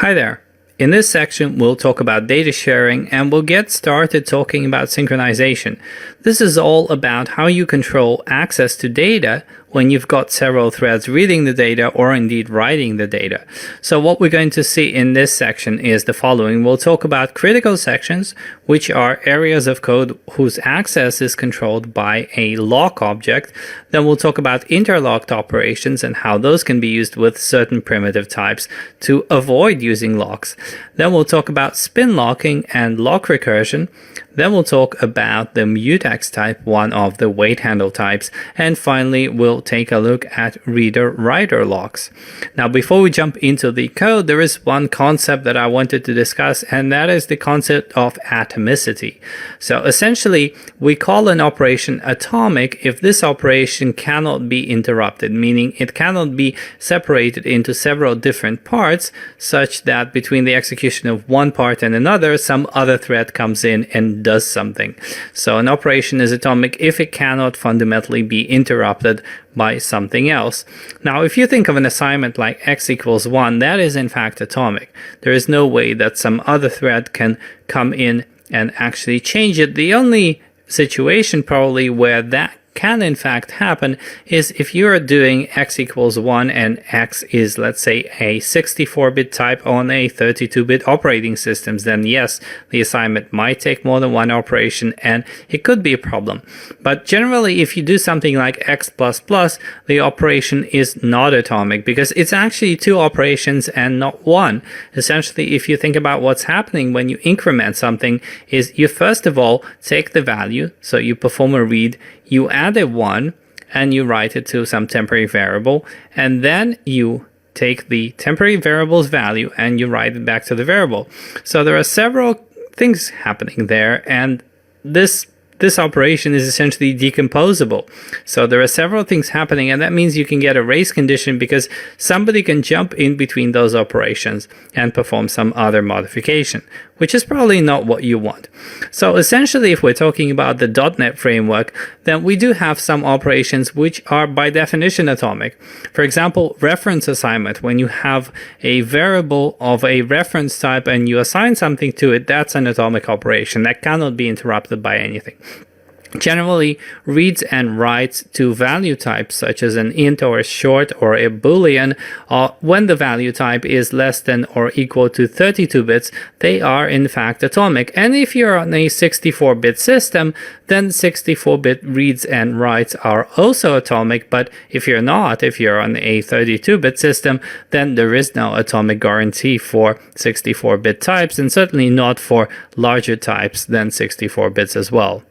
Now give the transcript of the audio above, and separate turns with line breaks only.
Hi there. In this section, we'll talk about data sharing and we'll get started talking about synchronization. This is all about how you control access to data when you've got several threads reading the data or indeed writing the data. So what we're going to see in this section is the following. We'll talk about critical sections, which are areas of code whose access is controlled by a lock object. Then we'll talk about interlocked operations and how those can be used with certain primitive types to avoid using locks. Then we'll talk about spin locking and lock recursion. Then we'll talk about the mutex type, one of the wait handle types. And finally, we'll take a look at reader-writer locks. Now, before we jump into the code, there is one concept that I wanted to discuss, and that is the concept of atomicity. So essentially, we call an operation atomic if this operation cannot be interrupted, meaning it cannot be separated into several different parts, such that between the execution of one part and another, some other thread comes in and does something. So an operation is atomic if it cannot fundamentally be interrupted by something else. Now, if you think of an assignment like x equals 1, that is in fact atomic. There is no way that some other thread can come in and actually change it. The only situation probably where that can in fact happen is if you're doing x equals 1 and x is, let's say, a 64-bit type on a 32-bit operating systems, then yes, the assignment might take more than one operation and it could be a problem. But generally, if you do something like x++, the operation is not atomic because it's actually two operations and not one. Essentially, if you think about what's happening when you increment something, is you first of all take the value, so you perform a read, you add a 1 and you write it to some temporary variable, and then you take the temporary variable's value and you write it back to the variable. So there are several things happening there, and this operation is essentially decomposable. So there are several things happening, and that means you can get a race condition because somebody can jump in between those operations and perform some other modification, which is probably not what you want. So essentially, if we're talking about the .NET framework, then we do have some operations which are by definition atomic. For example, reference assignment. When you have a variable of a reference type and you assign something to it, that's an atomic operation that cannot be interrupted by anything. Generally, reads and writes to value types such as an int or a short or a boolean, when the value type is less than or equal to 32 bits, they are in fact atomic. And if you're on a 64-bit system, then 64-bit reads and writes are also atomic. But if you're not, if you're on a 32-bit system, then there is no atomic guarantee for 64-bit types, and certainly not for larger types than 64 bits as well.